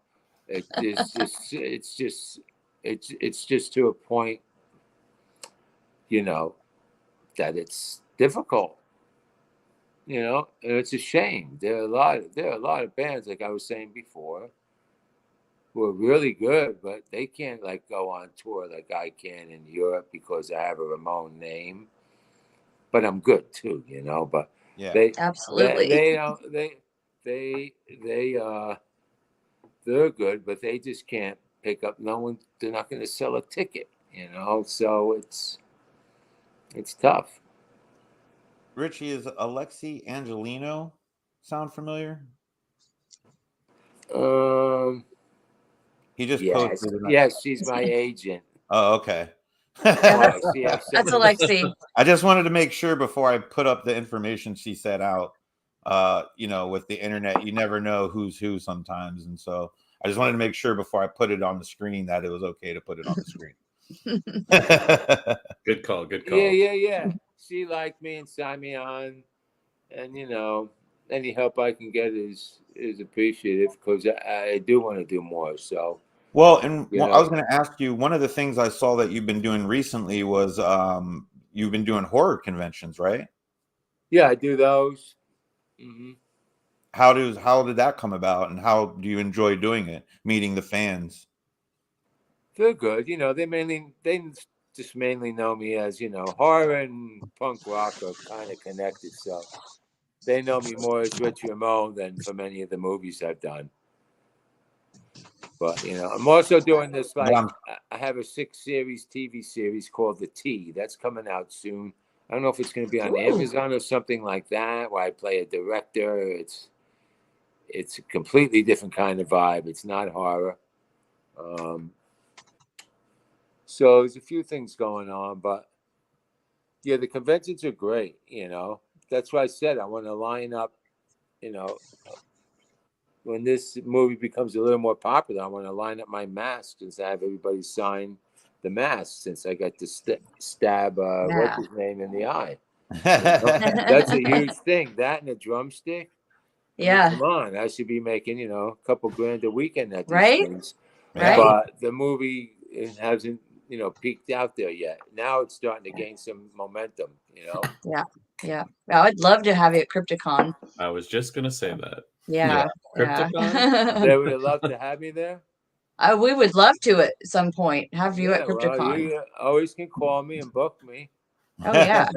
it's just to a point, you know, that it's difficult, you know, and it's a shame. There are a lot of bands, like I was saying before, who are really good, but they can't like go on tour like I can in Europe because I have a Ramone name. But I'm good too, you know. But they absolutely they're good, but they just can't pick up. No one. They're not going to sell a ticket, you know. So it's tough. Richie, is Alexi Angelino sound familiar? He just posted. Yes, she's my agent. Oh, okay. That's Alexi. I just wanted to make sure before I put up the information she set out. You know, with the internet, you never know who's who sometimes, and so I just wanted to make sure before I put it on the screen that it was okay to put it on the screen. Good call. Yeah. She liked me and signed me on, and you know, any help I can get is appreciative, because I do want to do more. So, well, and I was going to ask you, one of the things I saw that you've been doing recently was you've been doing horror conventions, right? Yeah, I do those. Mm-hmm. How did that come about, and how do you enjoy doing it, meeting the fans? They're good. They just mainly know me as, horror and punk rock are kind of connected. So they know me more as Richie Ramone than from any of the movies I've done. But, I'm also doing this, I have a 6-series TV series called The T. That's coming out soon. I don't know if it's going to be on Amazon or something like that, where I play a director. It's a completely different kind of vibe. It's not horror. So there's a few things going on, but yeah, the conventions are great. That's why I said I want to line up, when this movie becomes a little more popular, I want to line up my masks and have everybody sign the mask, since I got to stab what's his name in the eye. That's a huge thing. That and a drumstick. Yeah. Come on, I should be making a couple grand a weekend at these things. Right. But the movie hasn't peaked out there yet. Now it's starting to gain some momentum. Yeah. I'd love to have you at Crypticon. I was just gonna say that. Yeah. Crypticon. They would love to have me there. We would love to at some point have you at Crypticon. Well, you always can call me and book me. Oh yeah.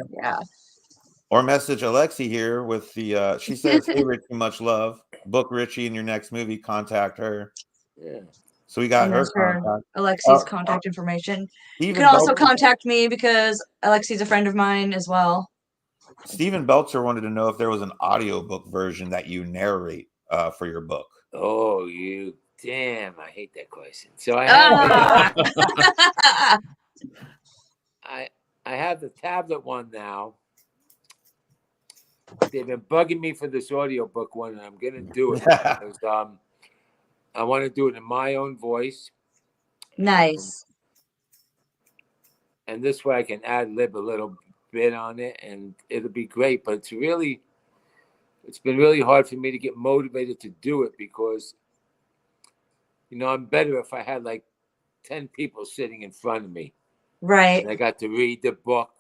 Or message Alexi here with the she says, "Hey Richie, much love. Book Richie in your next movie. Contact her." Yeah. So we got her contact. Alexi's contact information. You can also contact me, because Alexi's a friend of mine as well. Stephen Belcher wanted to know if there was an audiobook version that you narrate for your book. Oh, you damn! I hate that question. So I have the tablet one now. They've been bugging me for this audiobook one, and I'm gonna do it because I want to do it in my own voice. Nice. And this way I can ad-lib a little bit on it, and it'll be great. But it's been really hard for me to get motivated to do it, because I'm better if I had like 10 people sitting in front of me. Right. And I got to read the book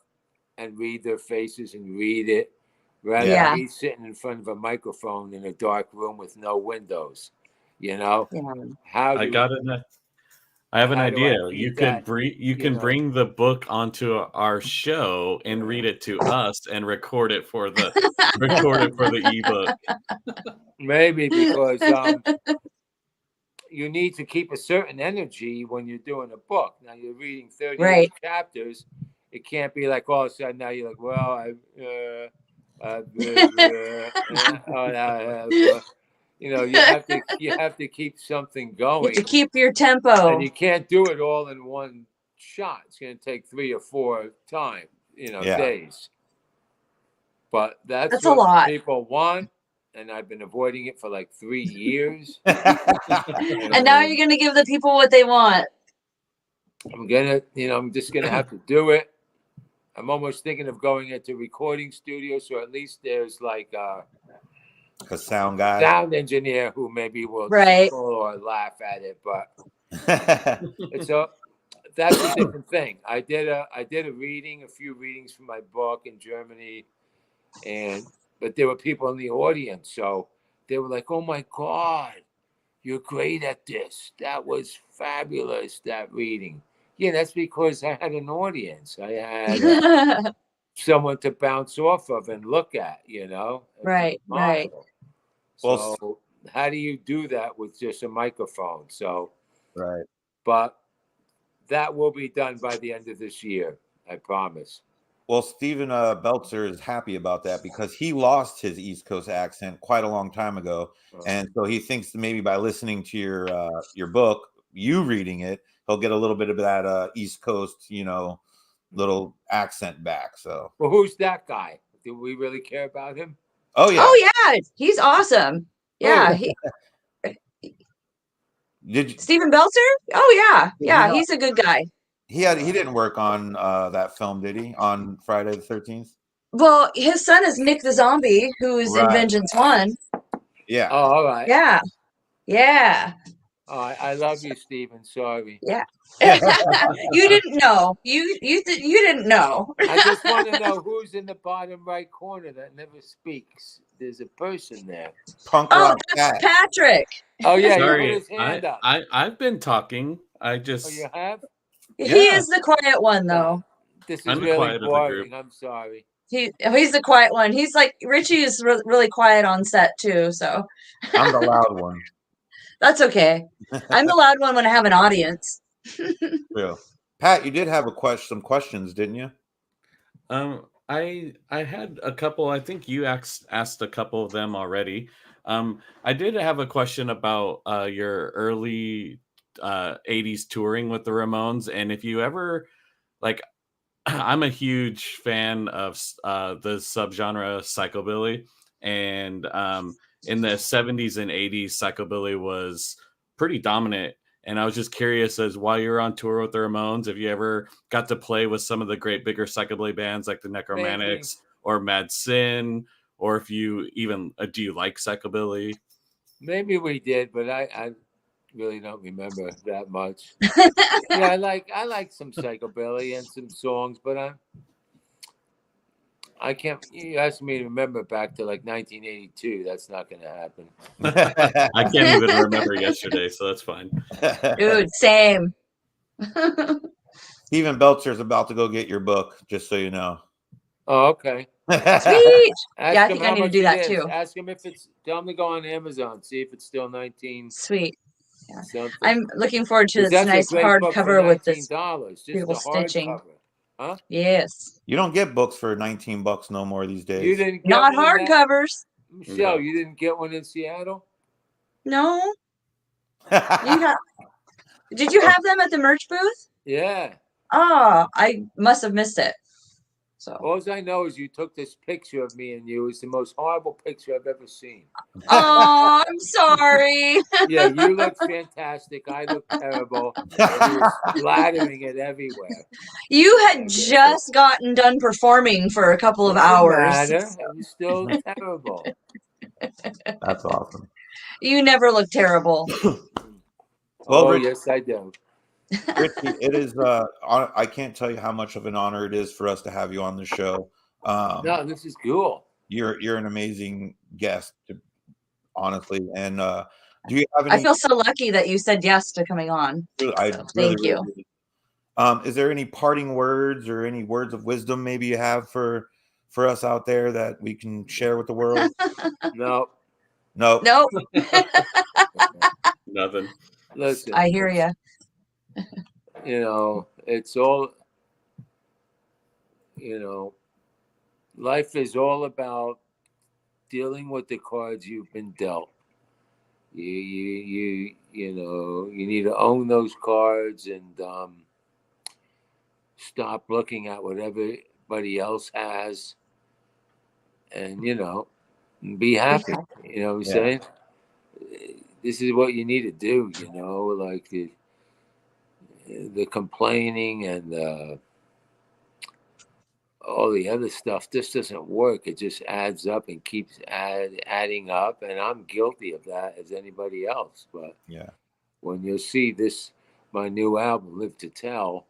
and read their faces and read it, rather than me sitting in front of a microphone in a dark room with no windows. I have an idea. You can bring the book onto our show and read it to us and record it for the ebook. Maybe, because you need to keep a certain energy when you're doing a book. Now you're reading 30 chapters. It can't be like all of a sudden now you're like, well, you have to keep something going. You have to keep your tempo, and you can't do it all in one shot. It's going to take 3 or 4 times, days. But that's what a lot. People want, and I've been avoiding it for like 3 years. And now you're going to give the people what they want. I'm just gonna have to do it. I'm almost thinking of going into recording studio, so at least there's like a sound guy, sound engineer who maybe will chuckle or laugh at it. But that's a different thing. I did a few readings for my book in Germany, but there were people in the audience, so they were like, "Oh my God, you're great at this. That was fabulous, that reading." Yeah, that's because I had an audience. I had someone to bounce off of and look at, Right. So how do you do that with just a microphone? Right. But that will be done by the end of this year, I promise. Well, Stephen Belzer is happy about that, because he lost his East Coast accent quite a long time ago. And so he thinks that maybe by listening to your book, you reading it, he'll get a little bit of that East Coast, little accent back. So, well, who's that guy? Do we really care about him? Oh yeah. Oh yeah, he's awesome. Yeah. Did you, Stephen Belzer? Oh yeah, he's a good guy. He didn't work on that film, did he? On Friday the 13th? Well, his son is Nick the Zombie, who's in Vengeance 1. Yeah. Oh, all right. Yeah. Yeah. Oh, I love you, Stephen. Sorry. Yeah. You didn't know. You didn't know. I just want to know who's in the bottom right corner that never speaks. There's a person there. Punk Oh, rock that's cat. Patrick. Oh yeah, Sorry, he put his hand up. I've been talking. I Oh, just you have? He is the quiet one, though. This is I'm the really quiet of the boring. group. I'm sorry. He's the quiet one. He's like Richie is really quiet on set too. So I'm the loud one. That's okay. I'm the loud one when I have an audience. Real. Pat, you did have some questions, didn't you? I had a couple. I think you asked a couple of them already. I did have a question about your early 80s touring with the Ramones, and if you ever like, I'm a huge fan of the subgenre psychobilly, and in the 70s and 80s, psychobilly was pretty dominant. And I was just curious, as while you're on tour with the Ramones, if you ever got to play with some of the great bigger psychobilly bands like the Necromantics or Mad Sin, or if you even do you like psychobilly? Maybe we did, but I really don't remember that much. Yeah, I like some psychobilly and some songs, but I can't. You asked me to remember back to like 1982. That's not going to happen. I can't even remember yesterday, so that's fine. Dude, same. Steven Belcher's about to go get your book, just so you know. Oh, okay. Sweet. Yeah, I think I need to do that too. Ask him if it's. Tell him to go on Amazon. See if it's still 19. Sweet. Yeah. Something. I'm looking forward to this nice hardcover with this beautiful stitching. Huh? Yes. You don't get books for $19 no more these days. You didn't get not hardcovers. Michelle, you didn't get one in Seattle? No. Did you have them at the merch booth? Yeah. Oh, I must have missed it. So all I know is you took this picture of me and you. It's the most horrible picture I've ever seen. Oh, I'm sorry. Yeah, you look fantastic. I look terrible. You were splattering it everywhere. You had just gotten done performing for a couple of hours. It was still terrible. That's awesome. You never look terrible. Well, Richie, yes, I do. Richie, it is. I can't tell you how much of an honor it is for us to have you on the show. No, this is cool. You're an amazing guest, honestly. And do you have? I feel so lucky that you said yes to coming on. Thank you. Really, is there any parting words or any words of wisdom maybe you have for us out there that we can share with the world? No. Nope. Nothing. Listen, I hear you. You know, it's all, life is all about dealing with the cards you've been dealt. You need to own those cards and stop looking at what everybody else has, and be happy. You know what I'm saying? This is what you need to do. Like the complaining and all the other stuff just doesn't work. It just adds up and keeps adding up, and I'm guilty of that as anybody else. But when you see my new album, Live to Tell,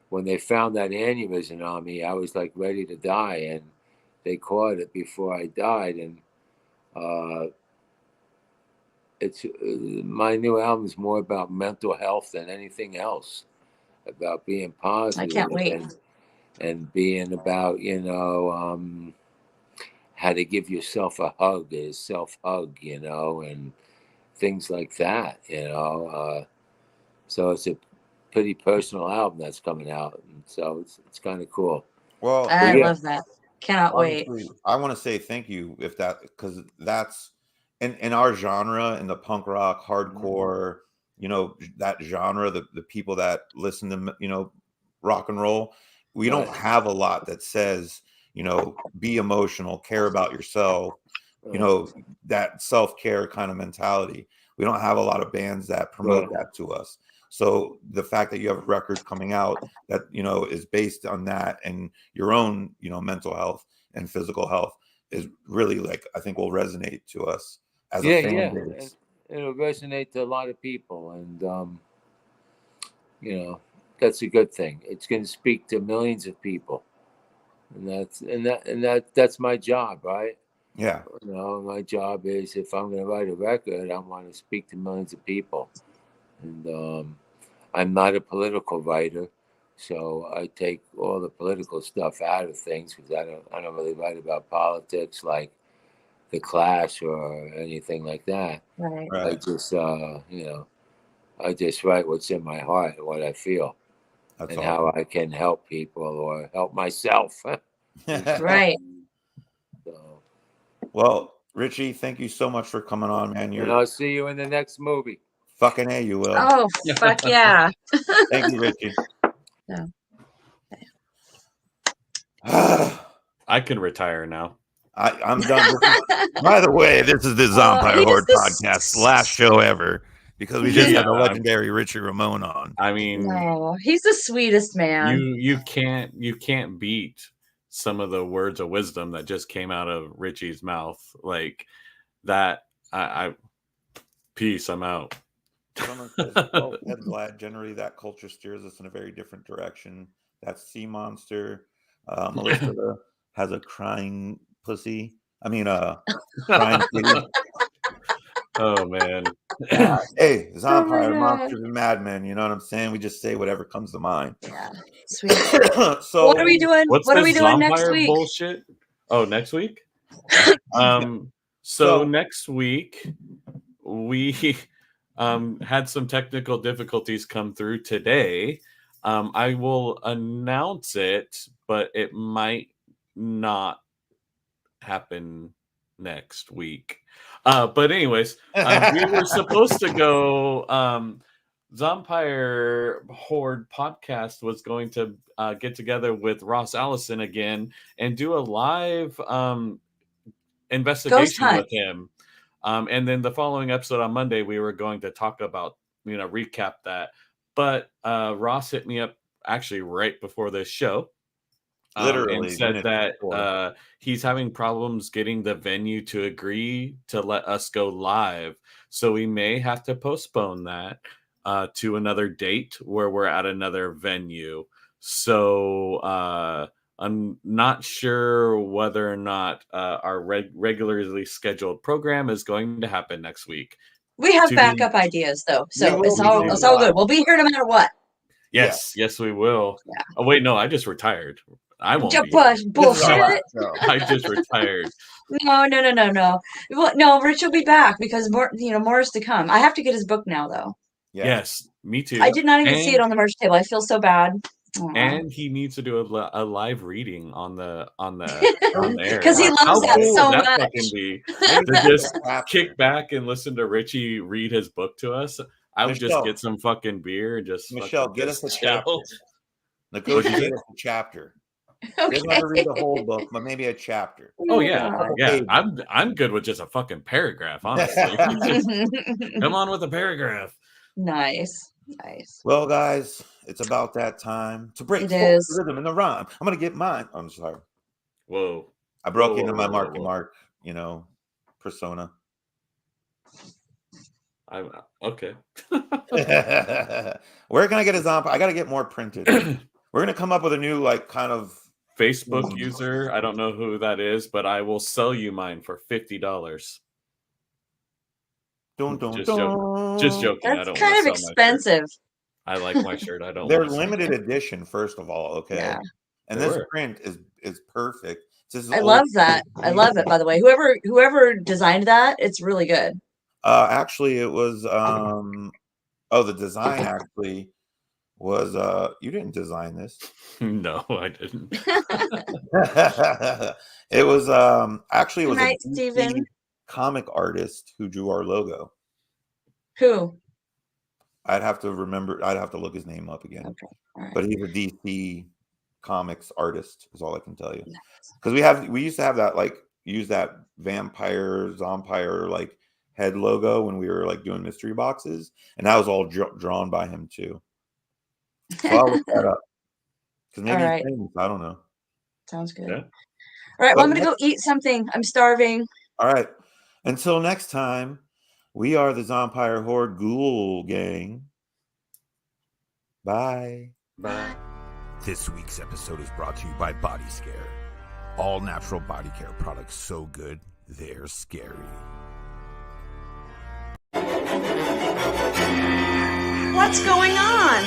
when they found that aneurysm on me, I was like ready to die, and they caught it before I died. And it's my new album is more about mental health than anything else, about being positive. I can't wait. And being about, how to give yourself a hug, a self-hug, and things like that, So it's a pretty personal album that's coming out, and so it's kind of cool. Well, I love that. Cannot wait. I want to say thank you because that's in our genre, in the punk rock, hardcore, that genre, the people that listen to, rock and roll, we don't have a lot that says, be emotional, care about yourself, that self-care kind of mentality. We don't have a lot of bands that promote that to us. So the fact that you have a record coming out that, you know, is based on that and your own, you know, mental health and physical health is really, like, I think will resonate to us as a fan base. It'll resonate to a lot of people, and you know, that's a good thing. It's going to speak to millions of people, and that's my job, right? Yeah. You know, my job is, if I'm going to write a record, I want to speak to millions of people, and I'm not a political writer, so I take all the political stuff out of things, because I don't really write about politics like The Clash or anything like that. Right. I just you know, I just write what's in my heart and what I feel. That's and awesome. How I can help people or help myself. Right. So, well, Richie, thank you so much for coming on, man. And I'll see you in the next movie. Fucking A, you will. Oh, fuck yeah. Thank you, Richie. Yeah. I can retire now. I'm done. By the way, this is the Zombie Horde podcast, last show ever, because we just had the legendary Richie Ramone on. I mean, he's the sweetest man. You can't beat some of the words of wisdom that just came out of Richie's mouth, like that. Peace. I'm out. Someone says, well, Vlad, generally that culture steers us in a very different direction. That's Sea Monster. Melissa has a crying pussy. I mean, crying kitty. Oh man. Hey, Zombie Monsters and Madmen. You know what I'm saying? We just say whatever comes to mind. Yeah, sweet. So what are we doing? What are we doing next week? Bullshit. Oh, next week. So next week we had some technical difficulties come through today. I will announce it, but it might not happen next week. But anyways, we were supposed to go. Zombie Horde podcast was going to get together with Ross Allison again and do a live investigation with him. And then the following episode on Monday, we were going to talk about, recap that. But Ross hit me up actually right before this show. Literally, and said that he's having problems getting the venue to agree to let us go live. So we may have to postpone that to another date where we're at another venue. So I'm not sure whether or not our regularly scheduled program is going to happen next week. We have backup ideas, though. So it's all good. We'll be here no matter what. Yes, we will. Yeah. Oh, wait, no, I just retired. I won't be. Bullshit. I just retired. No. Well, no, Rich will be back because more is to come. I have to get his book now, though. Yeah. Yes, me too. I did not even see it on the merch table. I feel so bad. And he needs to do a live reading on the air because he loves that so much. To just kick back and listen to Richie read his book to us. I would just get some fucking beer and just get us a chapter. Negotiate a chapter. Okay. Doesn't have to read the whole book, but maybe a chapter. Oh yeah. I'm good with just a fucking paragraph, honestly. Come on with a paragraph. Nice. Well, guys, it's about that time to break the rhythm and the rhyme. I'm gonna get mine. I'm sorry. Whoa. I broke into my Marky Mark, persona. I'm okay. We're gonna get a zombie. I gotta get more printed. We're gonna come up with a new kind of Facebook user. I don't know who that is, but I will sell you mine for $50. Just joking. That's kind of expensive. I like my shirt. I don't. They're limited edition, first of all. Okay, yeah. And this print is perfect. I love that. I love it. By the way, whoever designed that, it's really good. Actually, it was. The design actually was. You didn't design this. No, I didn't. It was. Actually, it was a DC comic artist who drew our logo. Who? I'd have to remember. I'd have to look his name up again. Okay. Right. But he's a DC comics artist, is all I can tell you. Because we used to have that use that vampire, zombie head logo when we were like doing mystery boxes, and that was all drawn by him too. So I'll look that up because maybe he's famous. I don't know. Sounds good. Yeah. All right, well, I'm gonna go eat something. I'm starving. All right. Until next time, we are the Zompire Horde Ghoul Gang. Bye. Bye. This week's episode is brought to you by Body Scare. All natural body care products so good, they're scary. What's going on?